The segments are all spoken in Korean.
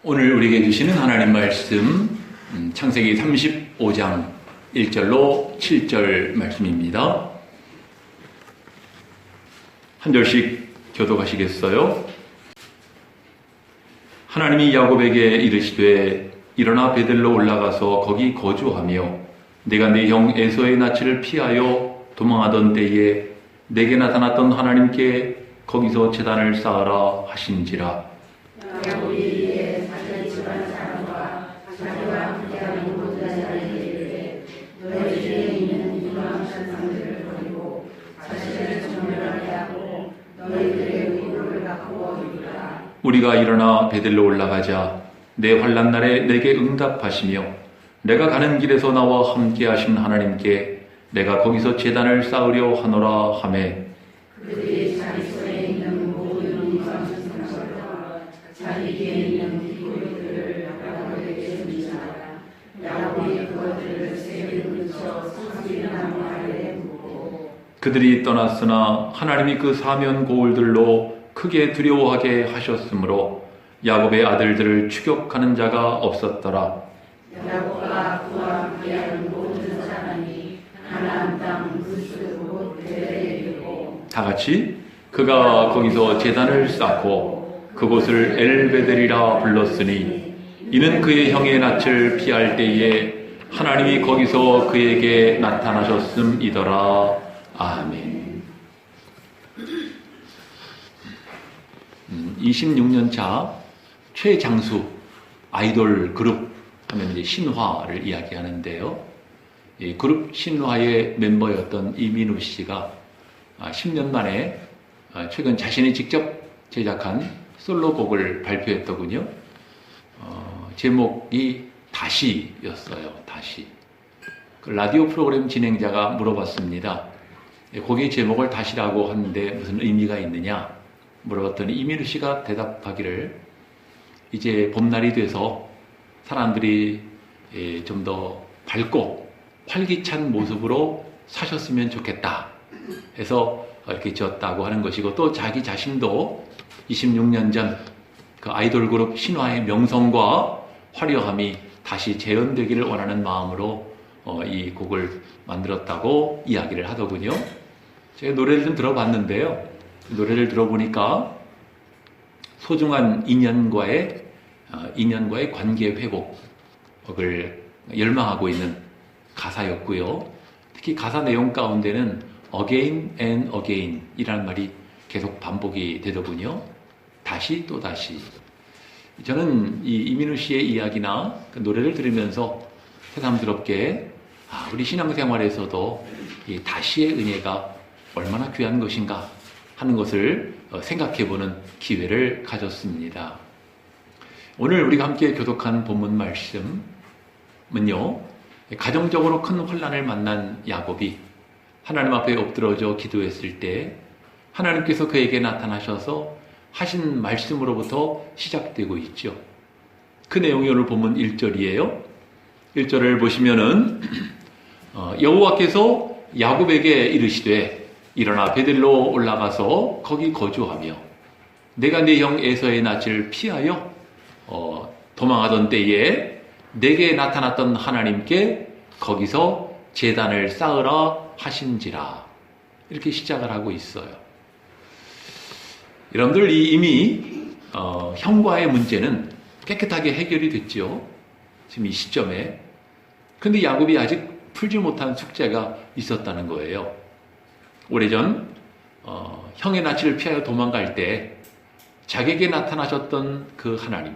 오늘 우리에게 주시는 하나님 말씀 창세기 35장 1절로 7절 말씀입니다. 한 절씩 교독하시겠어요? 하나님이 야곱에게 이르시되 일어나 베들로 올라가서 거기 거주하며 내가 네 형 에서의 낯을 피하여 도망하던 때에 내게 나타났던 하나님께 거기서 제단을 쌓으라 하신지라. 야곱이 자기 집안 사람과 자기와 함께하는 모든 자에게 너희 집에 있는 이방 산상들을 버리고 자신을 정결하게 하고 너희들의 의복을 갖고 이르라. 우리가 일어나 베들로 올라가자. 내 환난 날에 내게 응답하시며 내가 가는 길에서 나와 함께하신 하나님께 내가 거기서 제단을 쌓으려 하노라 하매 그들이 자기 손에 있는 모든 이방 산상들과 자기 뒤에 있는 뒷골들을 야곱에게 던지라. 야곱이 그것들을 세게 붙여 상기나무 아래에 묻고 그들이 떠났으나 하나님이 그 사면 고울들로 크게 두려워하게 하셨으므로 야곱의 아들들을 추격하는 자가 없었더라. 야곱과 그와 함께하는 모든 사람이 가나안 땅 루스 곧 베델에 이르고 다 같이 그가 거기서 제단을 쌓고 그곳을 엘베델이라 불렀으니 이는 그의 형의 낯을 피할 때에 하나님이 거기서 그에게 나타나셨음이더라. 아멘. 26년 차 최장수 아이돌 그룹 하면 이제 신화를 이야기하는데요. 이 그룹 신화의 멤버였던 이민우 씨가 10년 만에 최근 자신이 직접 제작한 솔로곡을 발표했더군요. 제목이 다시였어요. 다시. 그 라디오 프로그램 진행자가 물어봤습니다. 곡의 제목을 다시라고 하는데 무슨 의미가 있느냐 물어봤더니 이민우 씨가 대답하기를 이제 봄날이 돼서 사람들이 좀 더 밝고 활기찬 모습으로 사셨으면 좋겠다 해서 이렇게 지었다고 하는 것이고, 또 자기 자신도 26년 전 그 아이돌 그룹 신화의 명성과 화려함이 다시 재현되기를 원하는 마음으로 이 곡을 만들었다고 이야기를 하더군요. 제가 노래를 좀 들어봤는데요. 노래를 들어보니까 소중한 인연과의 관계 회복을 열망하고 있는 가사였고요. 특히 가사 내용 가운데는 again and again 이라는 말이 계속 반복이 되더군요. 다시 또 다시. 저는 이 이민우 씨의 이야기나 그 노래를 들으면서 새삼스럽게 우리 신앙생활에서도 이 다시의 은혜가 얼마나 귀한 것인가 하는 것을 생각해보는 기회를 가졌습니다. 오늘 우리가 함께 교독한 본문 말씀은요, 가정적으로 큰 혼란을 만난 야곱이 하나님 앞에 엎드러져 기도했을 때 하나님께서 그에게 나타나셔서 하신 말씀으로부터 시작되고 있죠. 그 내용이 오늘 본문 1절이에요. 1절을 보시면은 여호와께서 야곱에게 이르시되 일어나 베들로 올라가서 거기 거주하며 내가 네 형 에서의 낯을 피하여 도망하던 때에 내게 나타났던 하나님께 거기서 제단을 쌓으라 하신지라. 이렇게 시작을 하고 있어요. 여러분들 이미 형과의 문제는 깨끗하게 해결이 됐죠. 지금 이 시점에. 근데 야곱이 아직 풀지 못한 숙제가 있었다는 거예요. 오래전 형의 낯을 피하여 도망갈 때 자기에게 나타나셨던 그 하나님,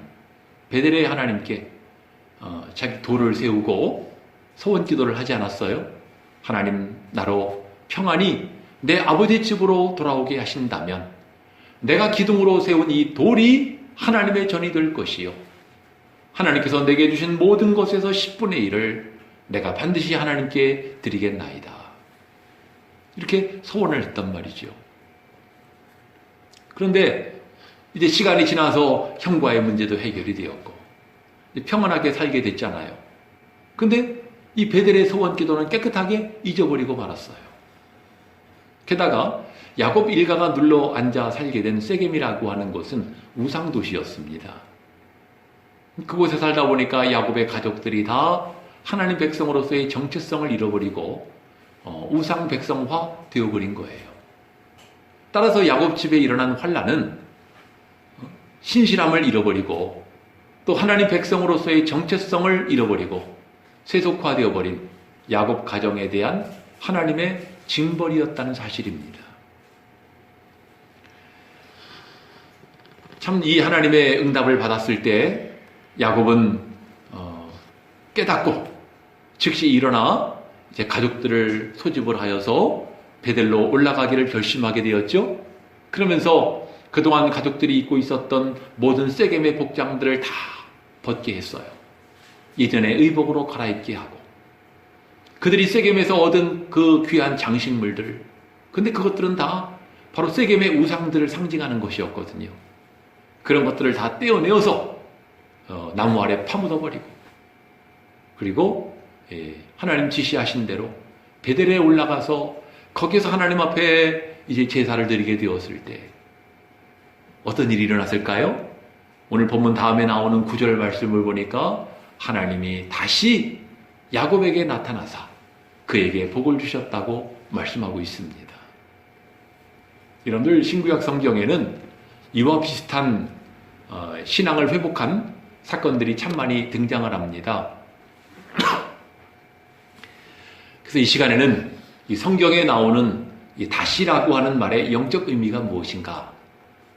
베델의 하나님께 자기 돌을 세우고 소원 기도를 하지 않았어요? 하나님, 나로 평안히 내 아버지 집으로 돌아오게 하신다면 내가 기둥으로 세운 이 돌이 하나님의 전이 될 것이요, 하나님께서 내게 주신 모든 것에서 10분의 1을 내가 반드시 하나님께 드리겠나이다. 이렇게 소원을 했단 말이죠. 그런데 이제 시간이 지나서 형과의 문제도 해결이 되었고 평안하게 살게 됐잖아요. 근데 이 베델의 소원 기도는 깨끗하게 잊어버리고 말았어요. 게다가 야곱 일가가 눌러 앉아 살게 된 세겜이라고 하는 곳은 우상도시였습니다. 그곳에 살다 보니까 야곱의 가족들이 다 하나님 백성으로서의 정체성을 잃어버리고 우상 백성화 되어버린 거예요. 따라서 야곱 집에 일어난 환난은 신실함을 잃어버리고 또 하나님 백성으로서의 정체성을 잃어버리고 세속화되어버린 야곱 가정에 대한 하나님의 징벌이었다는 사실입니다. 참 이 하나님의 응답을 받았을 때 야곱은 깨닫고 즉시 일어나 이제 가족들을 소집을 하여서 베델로 올라가기를 결심하게 되었죠. 그러면서 그동안 가족들이 입고 있었던 모든 세겜의 복장들을 다 벗게 했어요. 예전의 의복으로 갈아입게 하고 그들이 세겜에서 얻은 그 귀한 장식물들, 근데 그것들은 다 바로 세겜의 우상들을 상징하는 것이었거든요. 그런 것들을 다 떼어내어서 나무 아래 파묻어버리고 그리고 하나님 지시하신 대로 베델에 올라가서 거기서 하나님 앞에 이제 제사를 드리게 되었을 때 어떤 일이 일어났을까요? 오늘 본문 다음에 나오는 9절 말씀을 보니까 하나님이 다시 야곱에게 나타나사 그에게 복을 주셨다고 말씀하고 있습니다. 여러분들 신구약 성경에는 이와 비슷한 신앙을 회복한 사건들이 참 많이 등장을 합니다. 그래서 이 시간에는 이 성경에 나오는 이 다시라고 하는 말의 영적 의미가 무엇인가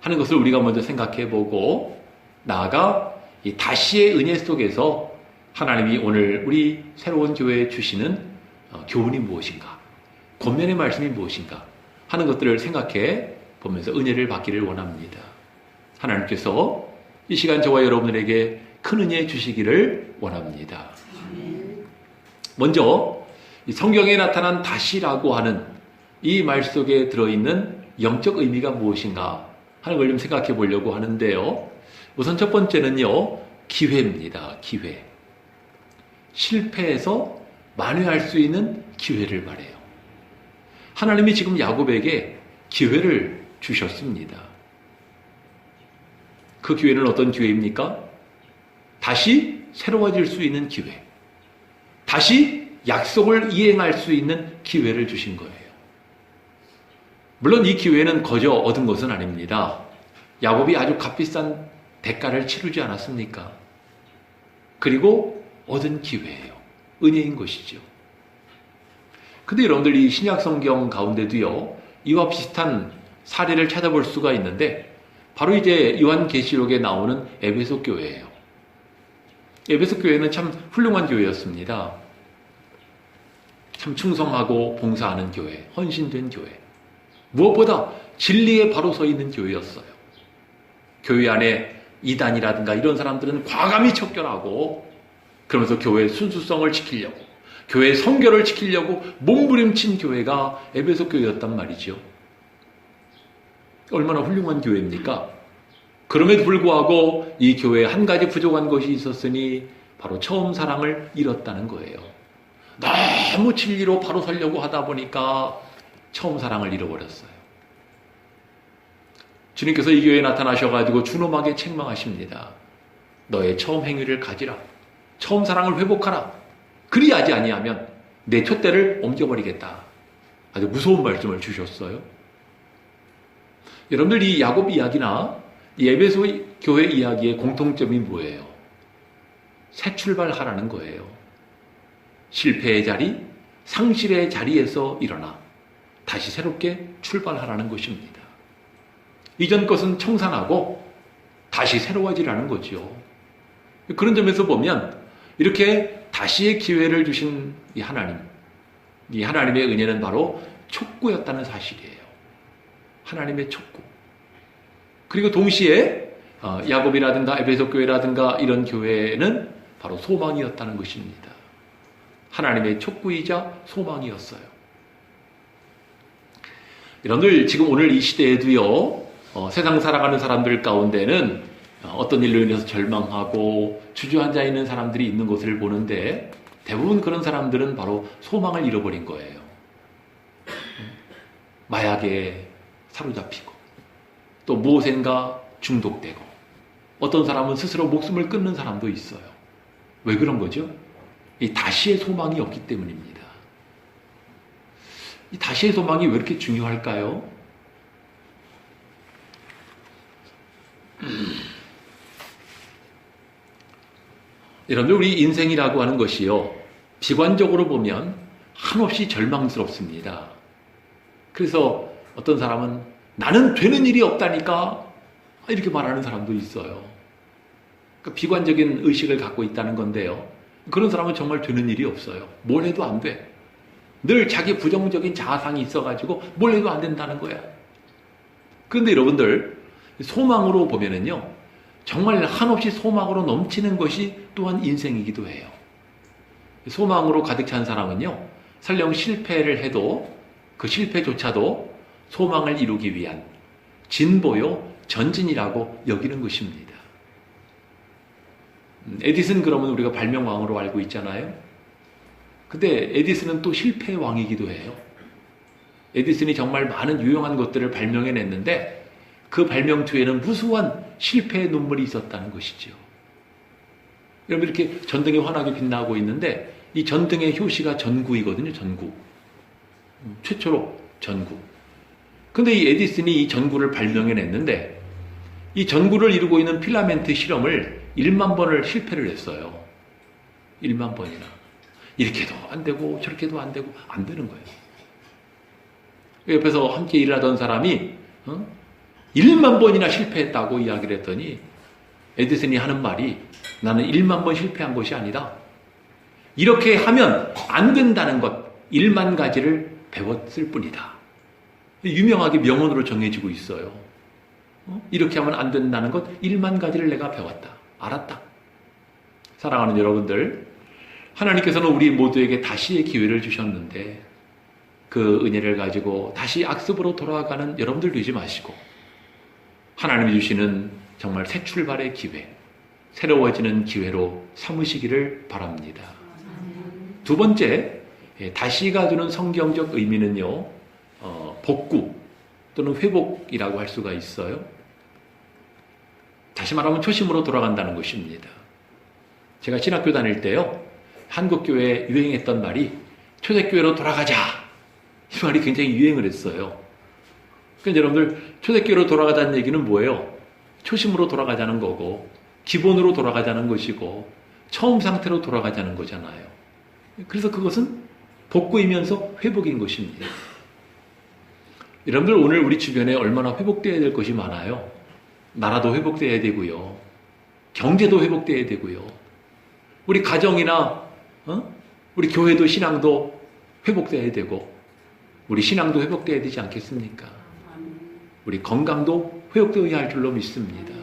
하는 것을 우리가 먼저 생각해 보고 나아가 이 다시의 은혜 속에서 하나님이 오늘 우리 새로운 교회에 주시는 교훈이 무엇인가, 권면의 말씀이 무엇인가 하는 것들을 생각해 보면서 은혜를 받기를 원합니다. 하나님께서 이 시간 저와 여러분들에게 큰 은혜 주시기를 원합니다. 먼저 이 성경에 나타난 다시라고 하는 이 말 속에 들어있는 영적 의미가 무엇인가 하는 걸 좀 생각해 보려고 하는데요. 우선 첫 번째는요, 기회입니다. 기회. 실패해서 만회할 수 있는 기회를 말해요. 하나님이 지금 야곱에게 기회를 주셨습니다. 그 기회는 어떤 기회입니까? 다시 새로워질 수 있는 기회. 다시 약속을 이행할 수 있는 기회를 주신 거예요. 물론 이 기회는 거저 얻은 것은 아닙니다. 야곱이 아주 값비싼 대가를 치르지 않았습니까? 그리고 얻은 기회예요. 은혜인 것이죠. 근데 여러분들 이 신약 성경 가운데도요, 이와 비슷한 사례를 찾아볼 수가 있는데 바로 이제 요한계시록에 나오는 에베소 교회예요. 에베소 교회는 참 훌륭한 교회였습니다. 참 충성하고 봉사하는 교회, 헌신된 교회. 무엇보다 진리에 바로 서 있는 교회였어요. 교회 안에 이단이라든가 이런 사람들은 과감히 척결하고 그러면서 교회의 순수성을 지키려고, 교회의 성결을 지키려고 몸부림친 교회가 에베소 교회였단 말이죠. 얼마나 훌륭한 교회입니까? 그럼에도 불구하고 이 교회에 한 가지 부족한 것이 있었으니 바로 처음 사랑을 잃었다는 거예요. 너무 진리로 바로 서려고 하다 보니까 처음 사랑을 잃어버렸어요. 주님께서 이 교회에 나타나셔가지고 준엄하게 책망하십니다. 너의 처음 행위를 가지라. 처음 사랑을 회복하라. 그리하지 아니하면 내 촛대를 옮겨버리겠다. 아주 무서운 말씀을 주셨어요. 여러분들 이 야곱 이야기나 이 에베소 교회 이야기의 공통점이 뭐예요? 새 출발하라는 거예요. 실패의 자리, 상실의 자리에서 일어나 다시 새롭게 출발하라는 것입니다. 이전 것은 청산하고 다시 새로워지라는 거죠. 그런 점에서 보면 이렇게 다시의 기회를 주신 이 하나님의 은혜는 바로 촉구였다는 사실이에요. 하나님의 촉구. 그리고 동시에 야곱이라든가 에베소 교회라든가 이런 교회는 바로 소망이었다는 것입니다. 하나님의 촉구이자 소망이었어요. 여러분들 지금 오늘 이 시대에도요, 세상 살아가는 사람들 가운데는 어떤 일로 인해서 절망하고 주저앉아 있는 사람들이 있는 것을 보는데 대부분 그런 사람들은 바로 소망을 잃어버린 거예요. 마약에 사로잡히고 또 무엇인가 중독되고 어떤 사람은 스스로 목숨을 끊는 사람도 있어요. 왜 그런 거죠? 이 다시의 소망이 없기 때문입니다. 이 다시의 소망이 왜 이렇게 중요할까요? 여러분들, 우리 인생이라고 하는 것이요, 비관적으로 보면 한없이 절망스럽습니다. 그래서 어떤 사람은 나는 되는 일이 없다니까 이렇게 말하는 사람도 있어요. 그러니까 비관적인 의식을 갖고 있다는 건데요, 그런 사람은 정말 되는 일이 없어요. 뭘 해도 안 돼. 늘 자기 부정적인 자아상이 있어가지고 뭘 해도 안 된다는 거야. 그런데 여러분들, 소망으로 보면은요, 정말 한없이 소망으로 넘치는 것이 또한 인생이기도 해요. 소망으로 가득 찬 사람은요, 설령 실패를 해도 그 실패조차도 소망을 이루기 위한 진보요, 전진이라고 여기는 것입니다. 에디슨, 그러면 우리가 발명왕으로 알고 있잖아요. 근데 에디슨은 또 실패의 왕이기도 해요. 에디슨이 정말 많은 유용한 것들을 발명해냈는데 그 발명 뒤에는 무수한 실패의 눈물이 있었다는 것이죠. 여러분, 이렇게 전등이 환하게 빛나고 있는데 이 전등의 효시가 전구이거든요. 전구. 최초로 전구. 근데 이 에디슨이 이 전구를 발명해냈는데 이 전구를 이루고 있는 필라멘트 실험을 1만 번을 실패를 했어요. 1만 번이나. 이렇게도 안 되고 저렇게도 안 되고 안 되는 거예요. 옆에서 함께 일하던 사람이 1만 번이나 실패했다고 이야기를 했더니 에디슨이 하는 말이, 나는 1만 번 실패한 것이 아니다. 이렇게 하면 안 된다는 것 1만 가지를 배웠을 뿐이다. 유명하게 명언으로 정해지고 있어요. 이렇게 하면 안 된다는 것 1만 가지를 내가 배웠다. 알았다. 사랑하는 여러분들, 하나님께서는 우리 모두에게 다시의 기회를 주셨는데 그 은혜를 가지고 다시 악습으로 돌아가는 여러분들 되지 마시고 하나님이 주시는 정말 새 출발의 기회, 새로워지는 기회로 삼으시기를 바랍니다. 두 번째, 다시가 주는 성경적 의미는요, 복구 또는 회복이라고 할 수가 있어요. 다시 말하면 초심으로 돌아간다는 것입니다. 제가 신학교 다닐 때요, 한국교회에 유행했던 말이 초대교회로 돌아가자, 이 말이 굉장히 유행을 했어요. 그러니까 여러분들, 초대교회로 돌아가자는 얘기는 뭐예요? 초심으로 돌아가자는 거고 기본으로 돌아가자는 것이고 처음 상태로 돌아가자는 거잖아요. 그래서 그것은 복구이면서 회복인 것입니다. 여러분들, 오늘 우리 주변에 얼마나 회복되어야 될 것이 많아요. 나라도 회복되어야 되고요, 경제도 회복되어야 되고요, 우리 가정이나 우리 교회도 신앙도 회복되어야 되고 우리 신앙도 회복되어야 되지 않겠습니까? 우리 건강도 회복되어야 할 줄로 믿습니다.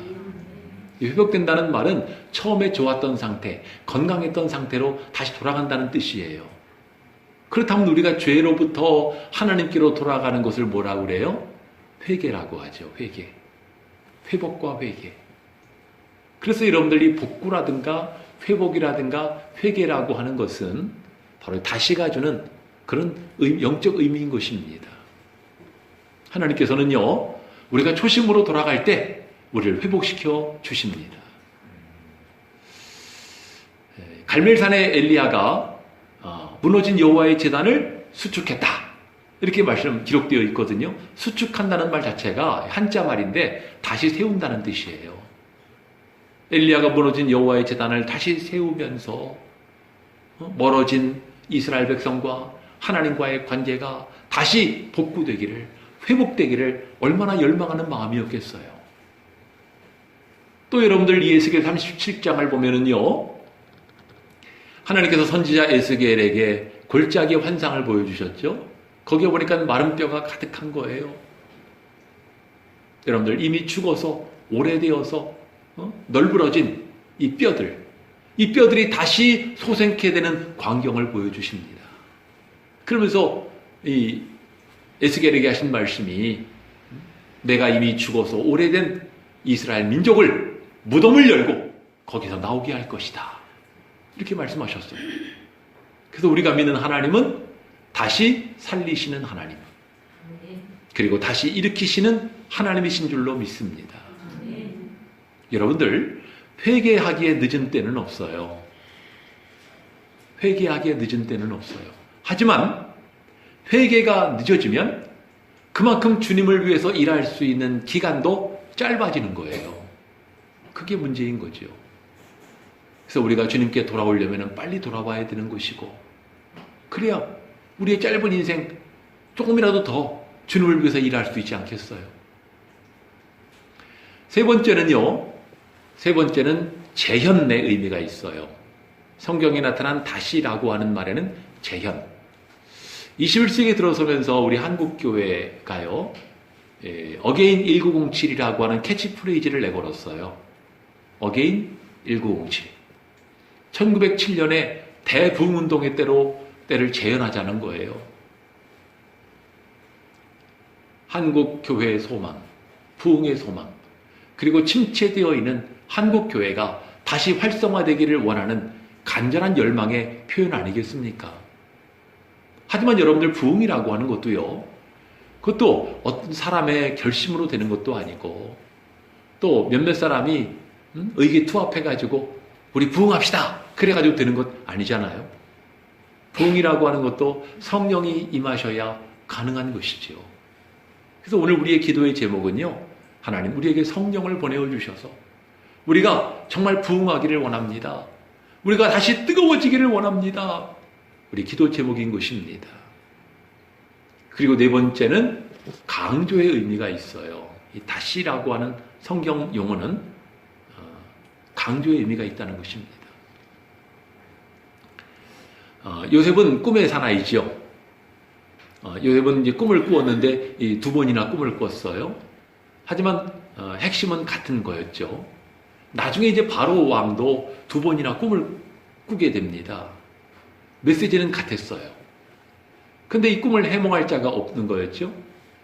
이 회복된다는 말은 처음에 좋았던 상태, 건강했던 상태로 다시 돌아간다는 뜻이에요. 그렇다면 우리가 죄로부터 하나님께로 돌아가는 것을 뭐라고 그래요? 회개라고 하죠. 회개. 회복과 회개. 그래서 여러분들이 복구라든가 회복이라든가 회개라고 하는 것은 바로 다시가 주는 그런 영적 의미인 것입니다. 하나님께서는요, 우리가 초심으로 돌아갈 때 우리를 회복시켜 주십니다. 갈멜산의 엘리야가 무너진 여호와의 제단을 수축했다, 이렇게 말씀 기록되어 있거든요. 수축한다는 말 자체가 한자 말인데 다시 세운다는 뜻이에요. 엘리야가 무너진 여호와의 제단을 다시 세우면서 멀어진 이스라엘 백성과 하나님과의 관계가 다시 복구되기를, 회복되기를 얼마나 열망하는 마음이었겠어요. 또 여러분들, 이 에스겔 37장을 보면은요, 하나님께서 선지자 에스겔에게 골짜기 환상을 보여주셨죠. 거기에 보니까 마른 뼈가 가득한 거예요. 여러분들, 이미 죽어서 오래되어서 널브러진 이 뼈들이 다시 솟게 되는 광경을 보여주십니다. 그러면서 이 에스겔에게 하신 말씀이, 내가 이미 죽어서 오래된 이스라엘 민족을 무덤을 열고 거기서 나오게 할 것이다, 이렇게 말씀하셨어요. 그래서 우리가 믿는 하나님은 다시 살리시는 하나님, 그리고 다시 일으키시는 하나님이신 줄로 믿습니다. 여러분들, 회개하기에 늦은 때는 없어요. 회개하기에 늦은 때는 없어요. 하지만 회개가 늦어지면 그만큼 주님을 위해서 일할 수 있는 기간도 짧아지는 거예요. 그게 문제인 거죠. 그래서 우리가 주님께 돌아오려면 빨리 돌아와야 되는 것이고, 그래야 우리의 짧은 인생 조금이라도 더 주님을 위해서 일할 수 있지 않겠어요? 세 번째는 재현의 의미가 있어요. 성경에 나타난 다시라고 하는 말에는 재현. 21세기에 들어서면서 우리 한국교회가요, 어게인 1907이라고 하는 캐치프레이즈를 내걸었어요. 어게인 1907. 1907년에 대부흥운동의 때를 재현하자는 거예요. 한국교회의 소망, 부흥의 소망, 그리고 침체되어 있는 한국교회가 다시 활성화되기를 원하는 간절한 열망의 표현 아니겠습니까? 하지만 여러분들, 부흥이라고 하는 것도요, 그것도 어떤 사람의 결심으로 되는 것도 아니고, 또 몇몇 사람이 의기투합해가지고 우리 부흥합시다 그래가지고 되는 것 아니잖아요. 부흥이라고 하는 것도 성령이 임하셔야 가능한 것이지요. 그래서 오늘 우리의 기도의 제목은요, 하나님 우리에게 성령을 보내어 주셔서 우리가 정말 부흥하기를 원합니다. 우리가 다시 뜨거워지기를 원합니다. 우리 기도 제목인 것입니다. 그리고 네 번째는 강조의 의미가 있어요. 이 다시라고 하는 성경 용어는 강조의 의미가 있다는 것입니다. 요셉은 꿈의 사나이죠. 요셉은 이제 꿈을 꾸었는데 이 두 번이나 꿈을 꿨어요. 하지만 핵심은 같은 거였죠. 나중에 이제 바로 왕도 두 번이나 꿈을 꾸게 됩니다. 메시지는 같았어요. 근데 이 꿈을 해몽할 자가 없는 거였죠.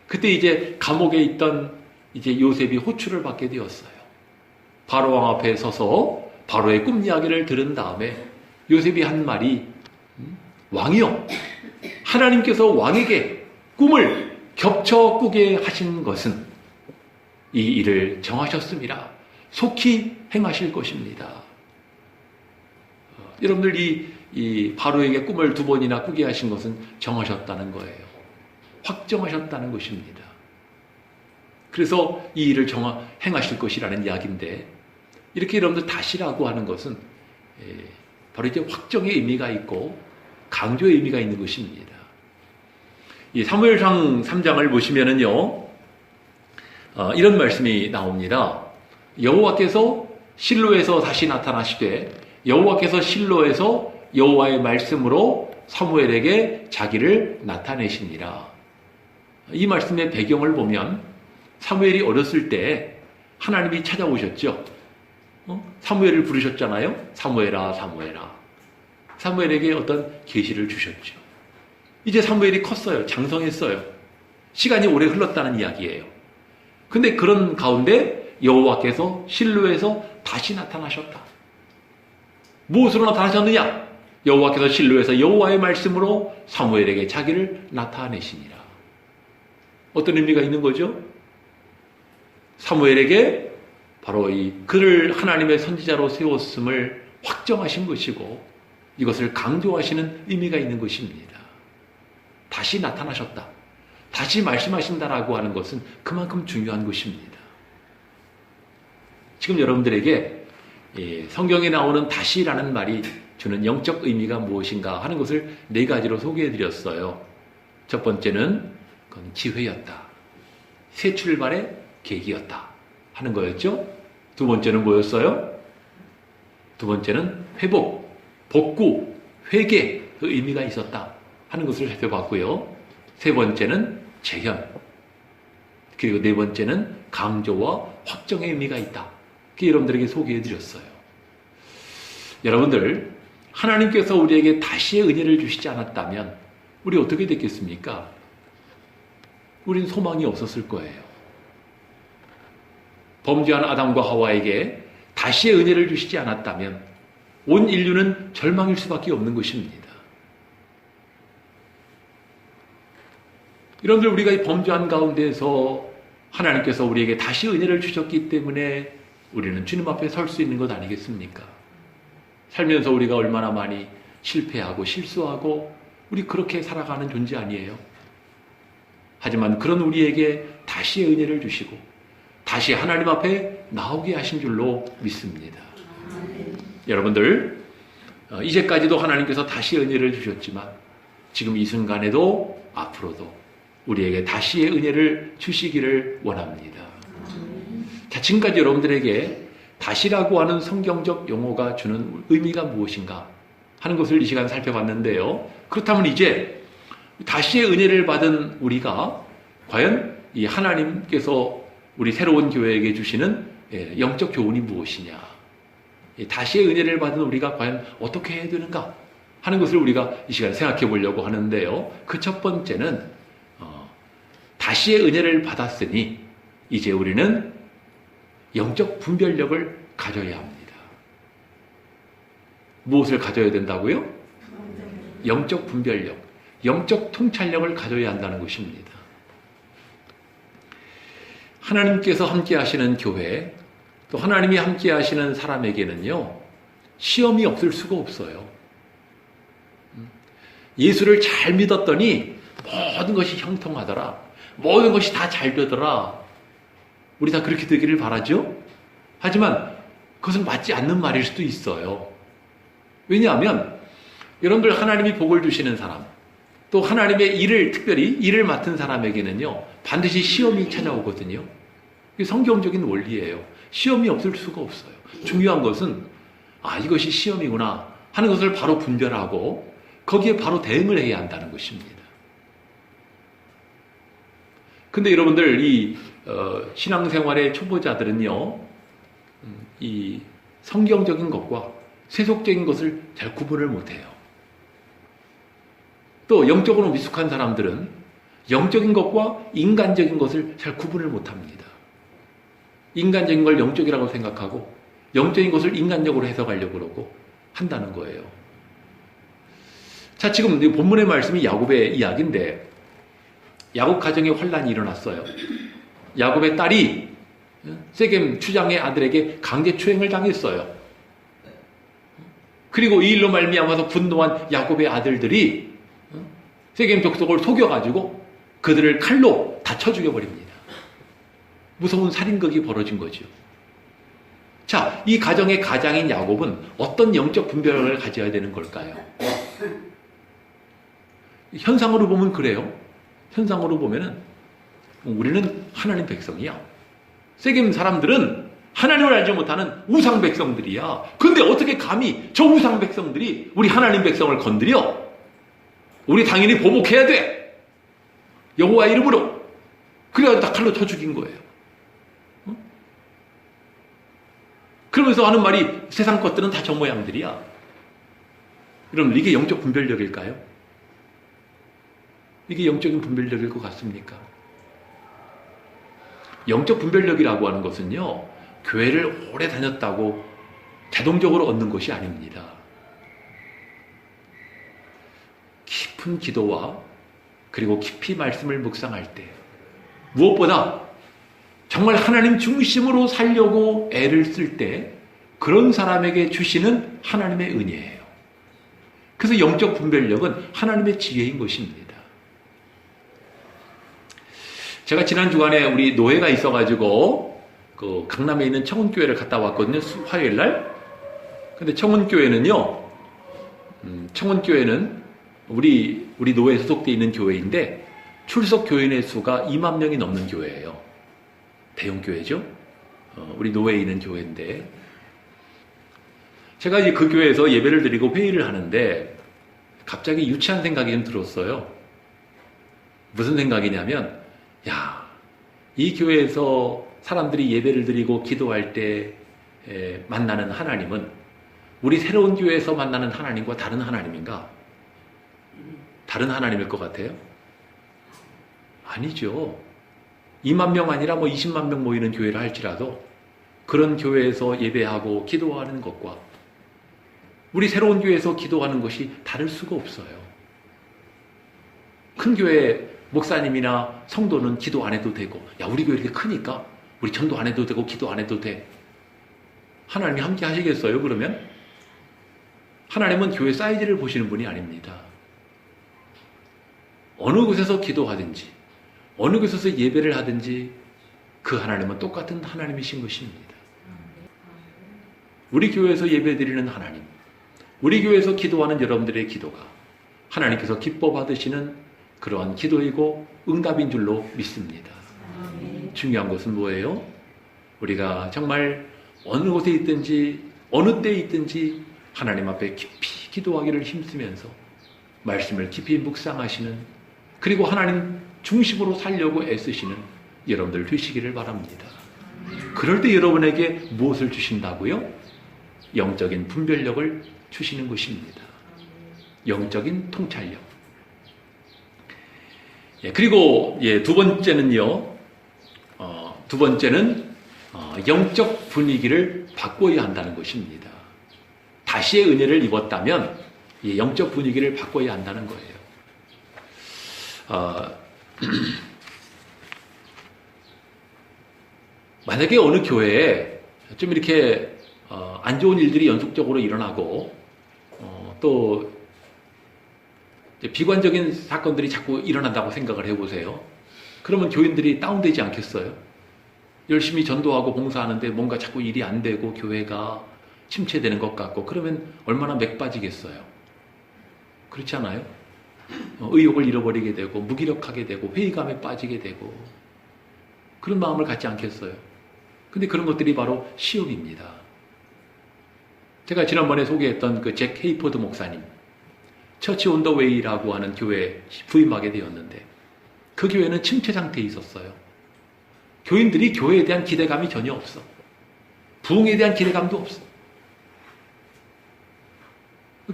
그때 이제 감옥에 있던 이제 요셉이 호출을 받게 되었어요. 바로 왕 앞에 서서 바로의 꿈 이야기를 들은 다음에 요셉이 한 말이, 왕이여, 하나님께서 왕에게 꿈을 겹쳐 꾸게 하신 것은 이 일을 정하셨습니다. 속히 행하실 것입니다. 여러분들, 이 바로에게 꿈을 두 번이나 꾸게 하신 것은 정하셨다는 거예요. 확정하셨다는 것입니다. 그래서 이 일을 행하실 것이라는 이야기인데, 이렇게 여러분들 다시라고 하는 것은 바로 이제 확정의 의미가 있고 강조의 의미가 있는 것입니다. 이 사무엘상 3장을 보시면은요, 이런 말씀이 나옵니다. 여호와께서 실로에서 다시 나타나시되 여호와께서 실로에서 여호와의 말씀으로 사무엘에게 자기를 나타내시니라. 이 말씀의 배경을 보면 사무엘이 어렸을 때 하나님이 찾아오셨죠. 사무엘을 부르셨잖아요. 사무엘아, 사무엘아. 사무엘에게 어떤 계시를 주셨죠. 이제 사무엘이 컸어요. 장성했어요. 시간이 오래 흘렀다는 이야기예요. 근데 그런 가운데 여호와께서 실로에서 다시 나타나셨다. 무엇으로 나타나셨느냐? 여호와께서 실로에서 여호와의 말씀으로 사무엘에게 자기를 나타내시니라. 어떤 의미가 있는 거죠? 사무엘에게 바로 그를 하나님의 선지자로 세웠음을 확정하신 것이고, 이것을 강조하시는 의미가 있는 것입니다. 다시 나타나셨다, 다시 말씀하신다라고 하는 것은 그만큼 중요한 것입니다. 지금 여러분들에게 성경에 나오는 다시라는 말이 주는 영적 의미가 무엇인가 하는 것을 네 가지로 소개해드렸어요. 첫 번째는 그건 기회였다, 새 출발의 계기였다 하는 거였죠. 두 번째는 뭐였어요? 두 번째는 회복, 복구, 회개의 의미가 있었다 하는 것을 살펴봤고요. 세 번째는 재현, 그리고 네 번째는 강조와 확정의 의미가 있다. 그게 여러분들에게 소개해드렸어요. 여러분들, 하나님께서 우리에게 다시의 은혜를 주시지 않았다면 우리 어떻게 됐겠습니까? 우린 소망이 없었을 거예요. 범죄한 아담과 하와에게 다시의 은혜를 주시지 않았다면 온 인류는 절망일 수밖에 없는 것입니다. 여러분들, 우리가 이 범죄한 가운데서 하나님께서 우리에게 다시 은혜를 주셨기 때문에 우리는 주님 앞에 설 수 있는 것 아니겠습니까? 살면서 우리가 얼마나 많이 실패하고 실수하고 우리 그렇게 살아가는 존재 아니에요? 하지만 그런 우리에게 다시의 은혜를 주시고 다시 하나님 앞에 나오게 하신 줄로 믿습니다. 여러분들, 이제까지도 하나님께서 다시의 은혜를 주셨지만 지금 이 순간에도 앞으로도 우리에게 다시의 은혜를 주시기를 원합니다. 자, 지금까지 여러분들에게 다시라고 하는 성경적 용어가 주는 의미가 무엇인가 하는 것을 이 시간 살펴봤는데요. 그렇다면 이제 다시의 은혜를 받은 우리가 과연 이 하나님께서 우리 새로운 교회에게 주시는 영적 교훈이 무엇이냐, 다시의 은혜를 받은 우리가 과연 어떻게 해야 되는가 하는 것을 우리가 이 시간에 생각해 보려고 하는데요. 그 첫 번째는 다시의 은혜를 받았으니 이제 우리는 영적 분별력을 가져야 합니다. 무엇을 가져야 된다고요? 영적 분별력, 영적 통찰력을 가져야 한다는 것입니다. 하나님께서 함께 하시는 교회, 또 하나님이 함께 하시는 사람에게는요, 시험이 없을 수가 없어요. 예수를 잘 믿었더니 모든 것이 형통하더라, 모든 것이 다 잘 되더라. 우리 다 그렇게 되기를 바라죠? 하지만 그것은 맞지 않는 말일 수도 있어요. 왜냐하면 여러분들, 하나님이 복을 주시는 사람, 또 하나님의 일을, 특별히 일을 맡은 사람에게는요, 반드시 시험이 찾아오거든요. 이게 성경적인 원리예요. 시험이 없을 수가 없어요. 중요한 것은 이것이 시험이구나 하는 것을 바로 분별하고 거기에 바로 대응을 해야 한다는 것입니다. 근데 여러분들, 이 신앙생활의 초보자들은요, 이 성경적인 것과 세속적인 것을 잘 구분을 못해요. 또 영적으로 미숙한 사람들은 영적인 것과 인간적인 것을 잘 구분을 못합니다. 인간적인 걸 영적이라고 생각하고 영적인 것을 인간적으로 해석하려고 그러고 한다는 거예요. 자, 지금 본문의 말씀이 야곱의 이야기인데, 야곱 가정에 환란이 일어났어요. 야곱의 딸이 세겜 추장의 아들에게 강제추행을 당했어요. 그리고 이 일로 말미암아서 분노한 야곱의 아들들이 세겜 족속을 속여가지고 그들을 칼로 다 쳐 죽여버립니다. 무서운 살인극이 벌어진 거죠. 자, 이 가정의 가장인 야곱은 어떤 영적 분별을 가져야 되는 걸까요? 현상으로 보면 그래요. 현상으로 보면은 우리는 하나님 백성이야. 세겜 사람들은 하나님을 알지 못하는 우상 백성들이야. 근데 어떻게 감히 저 우상 백성들이 우리 하나님 백성을 건드려? 우리 당연히 보복해야 돼. 여호와 이름으로. 그래가지고 다 칼로 쳐 죽인 거예요. 그러면서 하는 말이 세상 것들은 다 저 모양들이야. 여러분, 이게 영적 분별력일까요? 이게 영적인 분별력일 것 같습니까? 영적 분별력이라고 하는 것은요, 교회를 오래 다녔다고 자동적으로 얻는 것이 아닙니다. 깊은 기도와 그리고 깊이 말씀을 묵상할 때, 무엇보다 정말 하나님 중심으로 살려고 애를 쓸 때 그런 사람에게 주시는 하나님의 은혜예요. 그래서 영적 분별력은 하나님의 지혜인 것입니다. 제가 지난 주간에 우리 노회가 있어가지고 그 강남에 있는 청운교회를 갔다 왔거든요. 화요일 날. 근데 청운교회는요, 청운교회는 우리 노회에 소속되어 있는 교회인데 출석 교인의 수가 2만 명이 넘는 교회예요. 대형 교회죠. 우리 노회에 있는 교회인데, 제가 이제 그 교회에서 예배를 드리고 회의를 하는데 갑자기 유치한 생각이 좀 들었어요. 무슨 생각이냐면, 야, 이 교회에서 사람들이 예배를 드리고 기도할 때 만나는 하나님은 우리 새로운 교회에서 만나는 하나님과 다른 하나님인가? 다른 하나님일 것 같아요? 아니죠. 2만 명 아니라 20만 명 모이는 교회를 할지라도 그런 교회에서 예배하고 기도하는 것과 우리 새로운 교회에서 기도하는 것이 다를 수가 없어요. 큰 교회 목사님이나 성도는 기도 안 해도 되고, 야, 우리 교회 이렇게 크니까 우리 전도 안 해도 되고 기도 안 해도 돼. 하나님이 함께 하시겠어요, 그러면? 하나님은 교회 사이즈를 보시는 분이 아닙니다. 어느 곳에서 기도하든지, 어느 곳에서 예배를 하든지 그 하나님은 똑같은 하나님이신 것입니다. 우리 교회에서 예배드리는 하나님, 우리 교회에서 기도하는 여러분들의 기도가 하나님께서 기뻐 받으시는 그러한 기도이고 응답인 줄로 믿습니다. 중요한 것은 뭐예요? 우리가 정말 어느 곳에 있든지 어느 때에 있든지 하나님 앞에 깊이 기도하기를 힘쓰면서 말씀을 깊이 묵상하시는, 그리고 하나님 중심으로 살려고 애쓰시는 여러분들 되시기를 바랍니다. 그럴 때 여러분에게 무엇을 주신다고요? 영적인 분별력을 주시는 것입니다. 영적인 통찰력. 그리고 두 번째는요. 두 번째는 영적 분위기를 바꿔야 한다는 것입니다. 다시의 은혜를 입었다면 영적 분위기를 바꿔야 한다는 거예요. 만약에 어느 교회에 좀 이렇게 안 좋은 일들이 연속적으로 일어나고 또 비관적인 사건들이 자꾸 일어난다고 생각을 해보세요. 그러면 교인들이 다운되지 않겠어요? 열심히 전도하고 봉사하는데 뭔가 자꾸 일이 안 되고 교회가 침체되는 것 같고, 그러면 얼마나 맥 빠지겠어요? 그렇지 않아요? 의욕을 잃어버리게 되고 무기력하게 되고 회의감에 빠지게 되고 그런 마음을 갖지 않겠어요? 근데 그런 것들이 바로 시험입니다. 제가 지난번에 소개했던 그 잭 헤이포드 목사님, 처치 온 더 웨이라고 하는 교회에 부임하게 되었는데 그 교회는 침체 상태에 있었어요. 교인들이 교회에 대한 기대감이 전혀 없어. 부흥에 대한 기대감도 없어.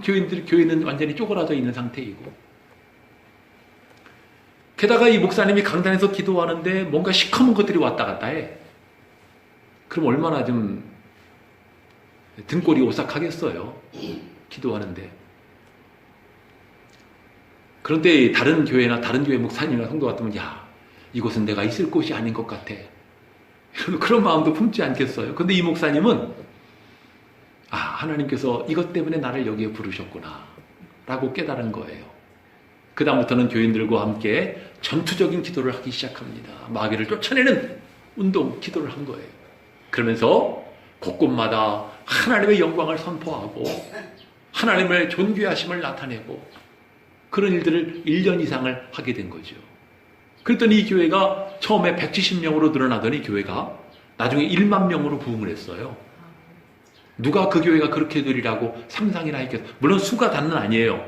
교회는 완전히 쪼그라져 있는 상태이고, 게다가 이 목사님이 강단에서 기도하는데 뭔가 시커먼 것들이 왔다 갔다 해. 그럼 얼마나 좀 등골이 오싹하겠어요, 기도하는데. 그런데 다른 교회나 다른 교회 목사님이나 성도 같으면 야, 이곳은 내가 있을 곳이 아닌 것 같아, 그런 마음도 품지 않겠어요? 근데 이 목사님은 하나님께서 이것 때문에 나를 여기에 부르셨구나 라고 깨달은 거예요. 그 다음부터는 교인들과 함께 전투적인 기도를 하기 시작합니다. 마귀를 쫓아내는 운동, 기도를 한 거예요. 그러면서 곳곳마다 하나님의 영광을 선포하고 하나님의 존귀하심을 나타내고 그런 일들을 1년 이상을 하게 된 거죠. 그랬더니 이 교회가 처음에 170명으로 늘어나더니 교회가 나중에 1만 명으로 부흥을 했어요. 누가 그 교회가 그렇게 되리라고 상상이나 했겠어요? 물론 수가 다는 아니에요.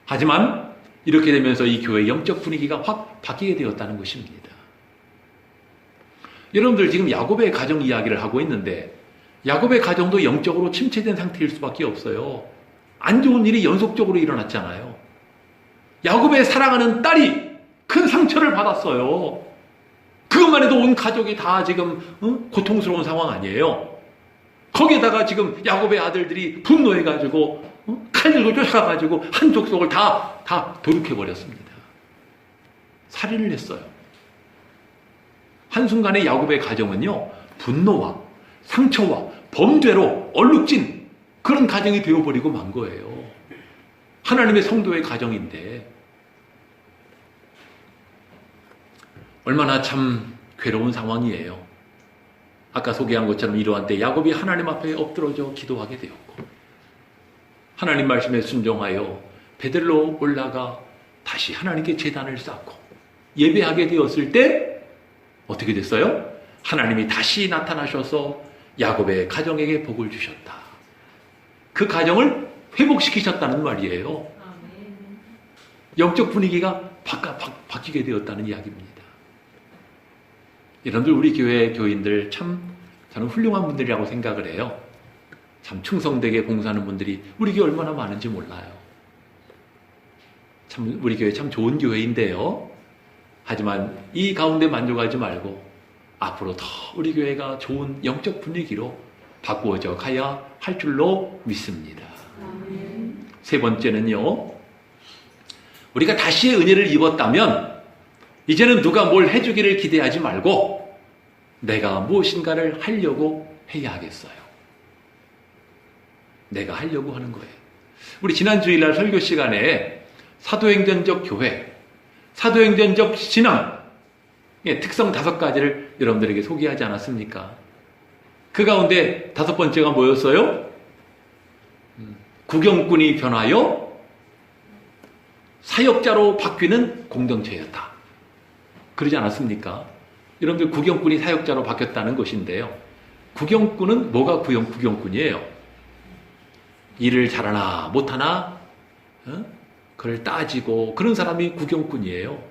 하지만 이렇게 되면서 이 교회의 영적 분위기가 확 바뀌게 되었다는 것입니다. 여러분들 지금 야곱의 가정 이야기를 하고 있는데 야곱의 가정도 영적으로 침체된 상태일 수밖에 없어요. 안 좋은 일이 연속적으로 일어났잖아요. 야곱의 사랑하는 딸이 큰 상처를 받았어요. 그것만 해도 온 가족이 다 지금 고통스러운 상황 아니에요. 거기에다가 지금 야곱의 아들들이 분노해가지고 칼 들고 쫓아가가지고 한 족속을 다 도륙해버렸습니다. 살인을 했어요. 한순간에 야곱의 가정은요, 분노와 상처와 범죄로 얼룩진 그런 가정이 되어버리고 만 거예요. 하나님의 성도의 가정인데 얼마나 참 괴로운 상황이에요. 아까 소개한 것처럼 이러한 때 야곱이 하나님 앞에 엎드러져 기도하게 되었고 하나님 말씀에 순종하여 베들로 올라가 다시 하나님께 제단을 쌓고 예배하게 되었을 때 어떻게 됐어요? 하나님이 다시 나타나셔서 야곱의 가정에게 복을 주셨다. 그 가정을 회복시키셨다는 말이에요. 영적 분위기가 바뀌게 되었다는 이야기입니다. 여러분들 우리 교회 교인들 저는 훌륭한 분들이라고 생각을 해요. 참 충성되게 봉사하는 분들이 우리 교회 얼마나 많은지 몰라요. 참 우리 교회 참 좋은 교회인데요. 하지만 이 가운데 만족하지 말고 앞으로 더 우리 교회가 좋은 영적 분위기로 바꾸어져 가야 할 줄로 믿습니다. 세 번째는요, 우리가 다시의 은혜를 입었다면 이제는 누가 뭘 해주기를 기대하지 말고 내가 무엇인가를 하려고 해야 하겠어요. 내가 하려고 하는 거예요. 우리 지난 주일날 설교 시간에 사도행전적 교회, 사도행전적 신앙, 특성 5가지를 여러분들에게 소개하지 않았습니까? 그 가운데 5번째가 뭐였어요? 구경꾼이 변하여 사역자로 바뀌는 공동체였다. 그러지 않았습니까? 여러분들 구경꾼이 사역자로 바뀌었다는 것인데요. 구경꾼은 뭐가 구경꾼이에요? 일을 잘하나 못하나 그걸 따지고 그런 사람이 구경꾼이에요.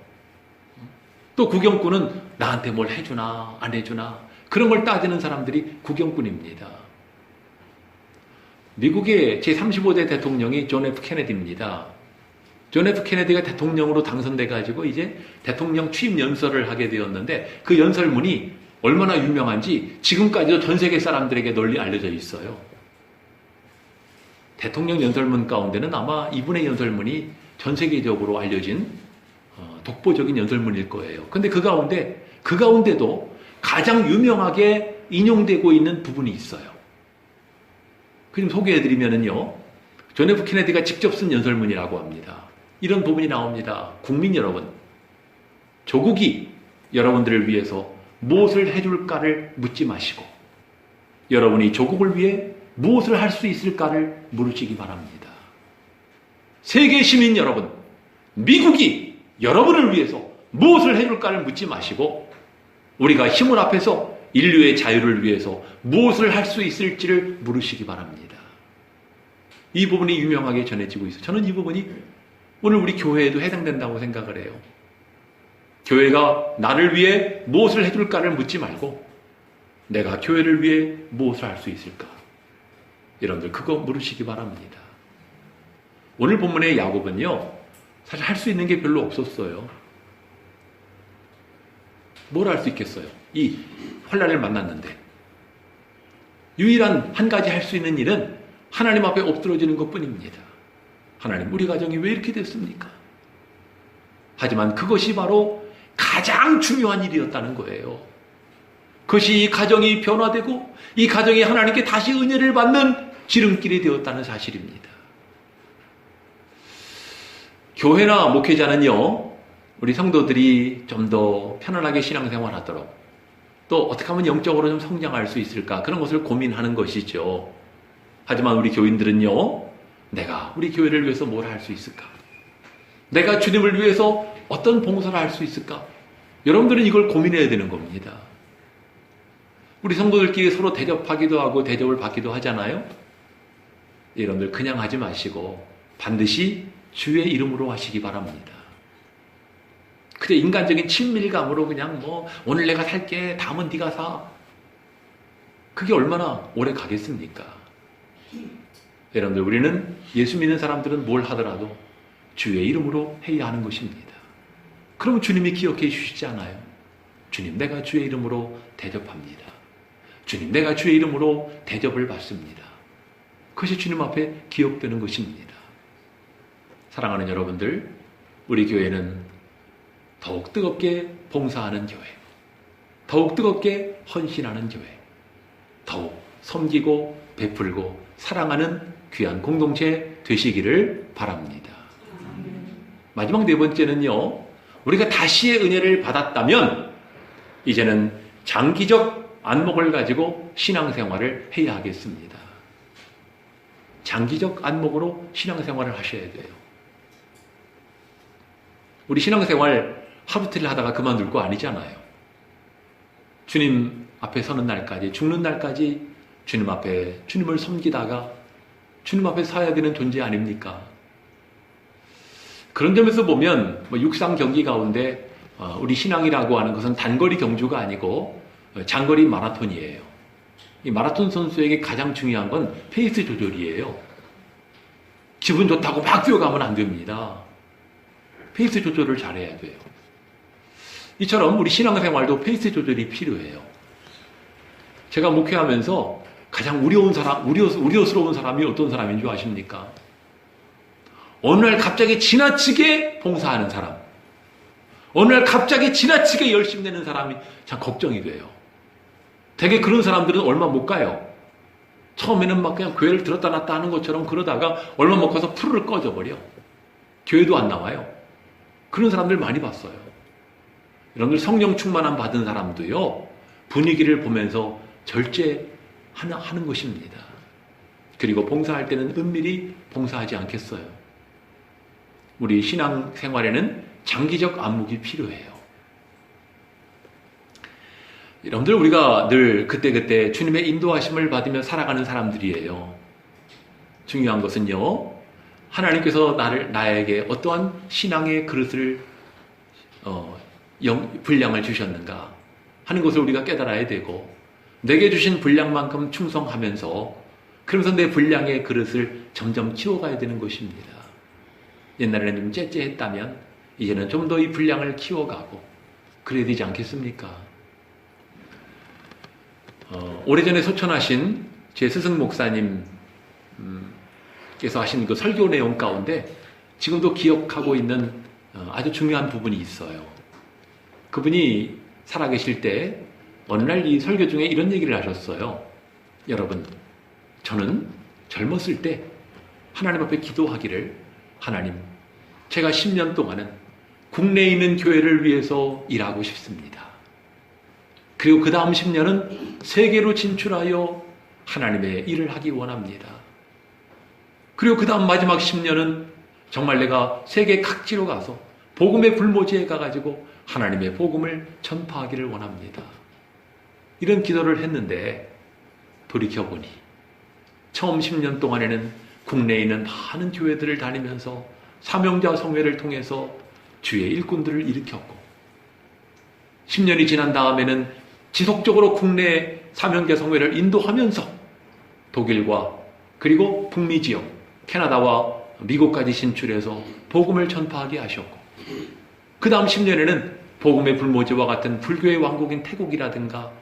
또 구경꾼은 나한테 뭘 해주나 안 해주나 그런 걸 따지는 사람들이 구경꾼입니다. 미국의 제35대 대통령이 존 F 케네디입니다. 존 F 케네디가 대통령으로 당선돼가지고 이제 대통령 취임 연설을 하게 되었는데 그 연설문이 얼마나 유명한지 지금까지도 전 세계 사람들에게 널리 알려져 있어요. 대통령 연설문 가운데는 아마 이분의 연설문이 전 세계적으로 알려진 독보적인 연설문일 거예요. 근데 그 가운데도 가장 유명하게 인용되고 있는 부분이 있어요. 그 좀 소개해드리면은요, 존 F 케네디가 직접 쓴 연설문이라고 합니다. 이런 부분이 나옵니다. 국민 여러분, 조국이 여러분들을 위해서 무엇을 해줄까를 묻지 마시고 여러분이 조국을 위해 무엇을 할 수 있을까를 물으시기 바랍니다. 세계 시민 여러분, 미국이 여러분을 위해서 무엇을 해줄까를 묻지 마시고 우리가 힘을 합해서 인류의 자유를 위해서 무엇을 할 수 있을지를 물으시기 바랍니다. 이 부분이 유명하게 전해지고 있어요. 저는 이 부분이 오늘 우리 교회에도 해당된다고 생각을 해요. 교회가 나를 위해 무엇을 해줄까를 묻지 말고 내가 교회를 위해 무엇을 할 수 있을까? 여러분들 그거 물으시기 바랍니다. 오늘 본문의 야곱은요, 사실 할 수 있는 게 별로 없었어요. 뭘 할 수 있겠어요? 이 환난을 만났는데 유일한 한 가지 할 수 있는 일은 하나님 앞에 엎드러지는 것뿐입니다. 하나님, 우리 가정이 왜 이렇게 됐습니까? 하지만 그것이 바로 가장 중요한 일이었다는 거예요. 그것이 이 가정이 변화되고 이 가정이 하나님께 다시 은혜를 받는 지름길이 되었다는 사실입니다. 교회나 목회자는요, 우리 성도들이 좀 더 편안하게 신앙생활하도록 또 어떻게 하면 영적으로 좀 성장할 수 있을까 그런 것을 고민하는 것이죠. 하지만 우리 교인들은요, 내가 우리 교회를 위해서 뭘 할 수 있을까? 내가 주님을 위해서 어떤 봉사를 할 수 있을까? 여러분들은 이걸 고민해야 되는 겁니다. 우리 성도들끼리 서로 대접하기도 하고 대접을 받기도 하잖아요. 여러분들 그냥 하지 마시고 반드시 주의 이름으로 하시기 바랍니다. 그저 인간적인 친밀감으로 그냥 오늘 내가 살게, 다음은 네가 사. 그게 얼마나 오래 가겠습니까? 여러분들, 우리는 예수 믿는 사람들은 뭘 하더라도 주의 이름으로 해야 하는 것입니다. 그럼 주님이 기억해 주시지 않아요? 주님, 내가 주의 이름으로 대접합니다. 주님, 내가 주의 이름으로 대접을 받습니다. 그것이 주님 앞에 기억되는 것입니다. 사랑하는 여러분들, 우리 교회는 더욱 뜨겁게 봉사하는 교회, 더욱 뜨겁게 헌신하는 교회, 더욱 섬기고 베풀고 사랑하는 귀한 공동체 되시기를 바랍니다. 마지막 4번째는요, 우리가 다시의 은혜를 받았다면 이제는 장기적 안목을 가지고 신앙생활을 해야 하겠습니다. 장기적 안목으로 신앙생활을 하셔야 돼요. 우리 신앙생활 하루틀 하다가 그만둘 거 아니잖아요. 주님 앞에 서는 날까지, 죽는 날까지 주님 앞에 주님을 섬기다가 주님 앞에 서야 되는 존재 아닙니까? 그런 점에서 보면 육상 경기 가운데 우리 신앙이라고 하는 것은 단거리 경주가 아니고 장거리 마라톤이에요. 이 마라톤 선수에게 가장 중요한 건 페이스 조절이에요. 기분 좋다고 막 뛰어가면 안 됩니다. 페이스 조절을 잘해야 돼요. 이처럼 우리 신앙생활도 페이스 조절이 필요해요. 제가 목회하면서 가장 우려스러운 사람이 어떤 사람인 줄 아십니까? 어느 날 갑자기 지나치게 봉사하는 사람, 어느 날 갑자기 지나치게 열심히 내는 사람이 참 걱정이 돼요. 되게 그런 사람들은 얼마 못 가요. 처음에는 막 그냥 교회를 들었다 놨다 하는 것처럼 그러다가 얼마 못 가서 푸르르 꺼져버려. 교회도 안 나와요. 그런 사람들 많이 봤어요. 여러분들 성령 충만함 받은 사람도요, 분위기를 보면서 절제하는 것입니다. 그리고 봉사할 때는 은밀히 봉사하지 않겠어요. 우리 신앙 생활에는 장기적 안목이 필요해요. 여러분들, 우리가 늘 그때그때 주님의 인도하심을 받으며 살아가는 사람들이에요. 중요한 것은요, 하나님께서 나에게 어떠한 신앙의 그릇을 분량을 주셨는가 하는 것을 우리가 깨달아야 되고, 내게 주신 분량만큼 충성하면서 그러면서 내 분량의 그릇을 점점 키워가야 되는 것입니다. 옛날에는 좀 째째했다면 이제는 좀 더 이 분량을 키워가고 그래야 되지 않겠습니까? 오래전에 소천하신 제 스승 목사님께서 하신 그 설교 내용 가운데 지금도 기억하고 있는 아주 중요한 부분이 있어요. 그분이 살아계실 때 어느 날 이 설교 중에 이런 얘기를 하셨어요. 여러분, 저는 젊었을 때 하나님 앞에 기도하기를, 하나님, 제가 10년 동안은 국내에 있는 교회를 위해서 일하고 싶습니다. 그리고 그 다음 10년은 세계로 진출하여 하나님의 일을 하기 원합니다. 그리고 그 다음 마지막 10년은 정말 내가 세계 각지로 가서 복음의 불모지에 가가지고 하나님의 복음을 전파하기를 원합니다. 이런 기도를 했는데 돌이켜보니 처음 10년 동안에는 국내에 있는 많은 교회들을 다니면서 사명자 성회를 통해서 주의 일꾼들을 일으켰고, 10년이 지난 다음에는 지속적으로 국내 사명자 성회를 인도하면서 독일과 그리고 북미 지역, 캐나다와 미국까지 진출해서 복음을 전파하게 하셨고, 그 다음 10년에는 복음의 불모지와 같은 불교의 왕국인 태국이라든가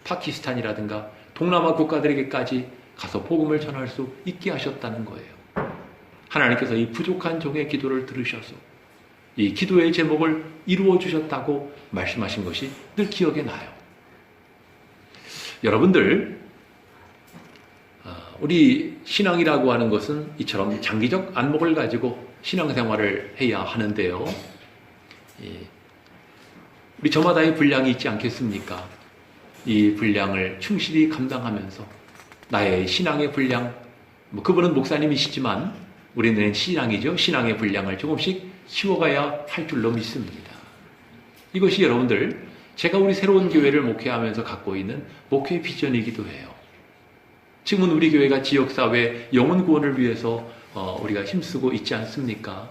파키스탄이라든가 동남아 국가들에게까지 가서 복음을 전할 수 있게 하셨다는 거예요. 하나님께서 이 부족한 종의 기도를 들으셔서 이 기도의 제목을 이루어 주셨다고 말씀하신 것이 늘 기억에 나요. 여러분들, 우리 신앙이라고 하는 것은 이처럼 장기적 안목을 가지고 신앙생활을 해야 하는데요. 우리 저마다의 분량이 있지 않겠습니까? 이 분량을 충실히 감당하면서 나의 신앙의 분량, 그분은 목사님이시지만 우리는 신앙이죠. 신앙의 분량을 조금씩 키워가야 할 줄로 믿습니다. 이것이 여러분들, 제가 우리 새로운 교회를 목회하면서 갖고 있는 목회 비전이기도 해요. 지금은 우리 교회가 지역사회 영혼 구원을 위해서 우리가 힘쓰고 있지 않습니까?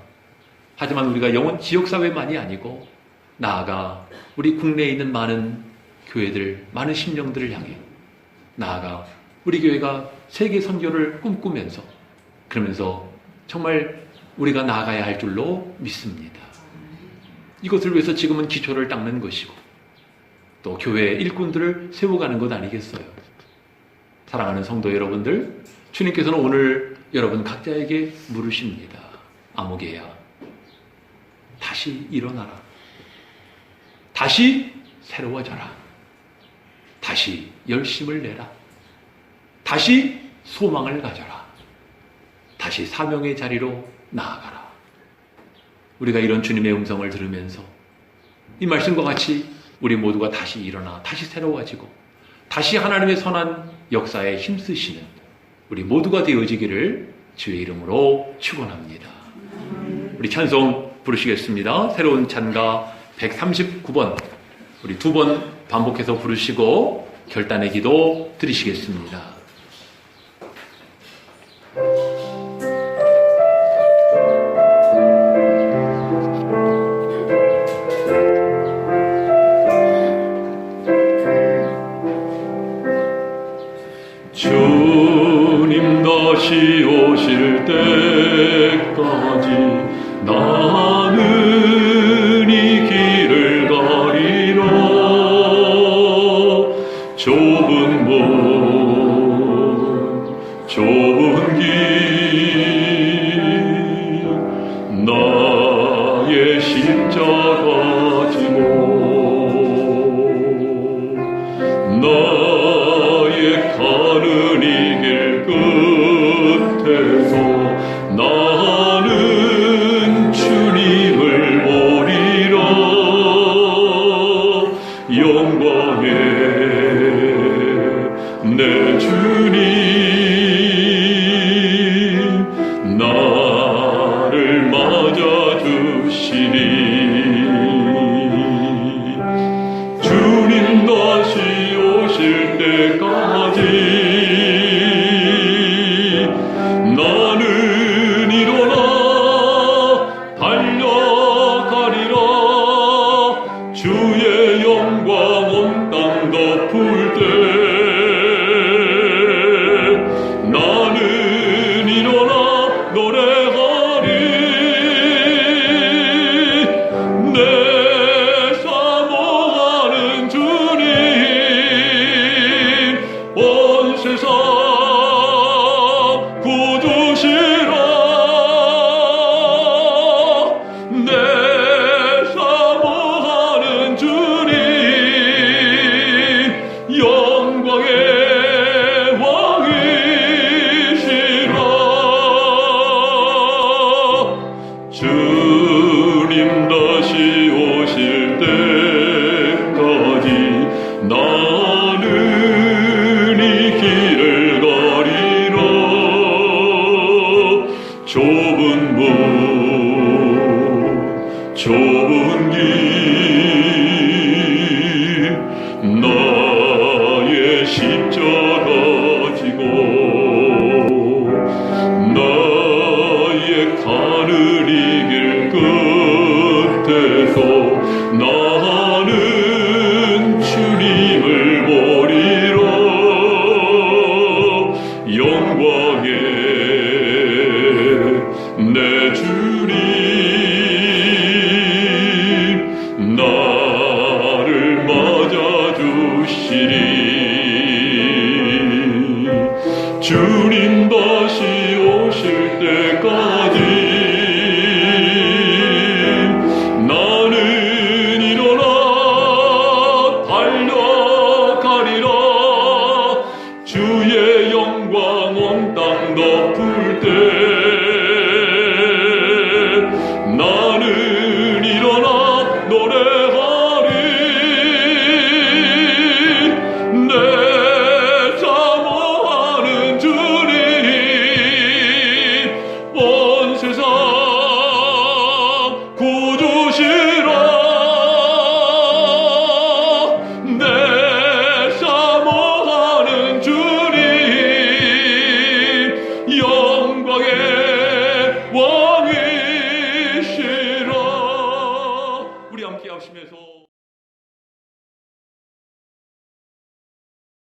하지만 우리가 지역사회만이 아니고 나아가 우리 국내에 있는 많은 교회들, 많은 심령들을 향해 나아가 우리 교회가 세계 선교를 꿈꾸면서, 그러면서 정말 우리가 나아가야 할 줄로 믿습니다. 이것을 위해서 지금은 기초를 닦는 것이고 또 교회의 일꾼들을 세워가는 것 아니겠어요? 사랑하는 성도 여러분들, 주님께서는 오늘 여러분 각자에게 물으십니다. 아무개야, 다시 일어나라. 다시 새로워져라. 다시 열심을 내라. 다시 소망을 가져라. 다시 사명의 자리로 나아가라. 우리가 이런 주님의 음성을 들으면서 이 말씀과 같이 우리 모두가 다시 일어나 다시 새로워지고 다시 하나님의 선한 역사에 힘쓰시는 우리 모두가 되어지기를 주의 이름으로 축원합니다. 우리 찬송 부르시겠습니다. 새로운 찬가 139번 우리 두 번 반복해서 부르시고 결단의 기도 드리시겠습니다. 주님 다시 오실 때까지 나는 이 길을 가리라. 좁은 문 좁은 길 나의 십자가 지고 나의 가는 이 길 내 주님 나를 맞아주시니 주님 다시 오실 때까지 나는 일어나 달려가리라. 주의 영광 온 땅 덮을 때 나는 일어나 노래하리. 내 사모하는 주님 온 세상 구주시라. 내 사모하는 주님 영광의 왕이시라. 주님 다시 오실 때까지 나는 이 길을 가리라. 좁은 문 좁은 길 나의 십자가 지고 나의 가는 이 길 끝에서 나는 주님을 보리라. 영광의 내 주님 나를 맞아주시리. 주님 다시 오실 때까지 나는 일어나 달려가리라. 주의 영광 온 땅 덮을 때 나는 일어나 노래하리. 내 사모하는 주님 온 세상 구주시라. 내 사모하는 주님 영광의 왕이시라. 우리 함께 합심해서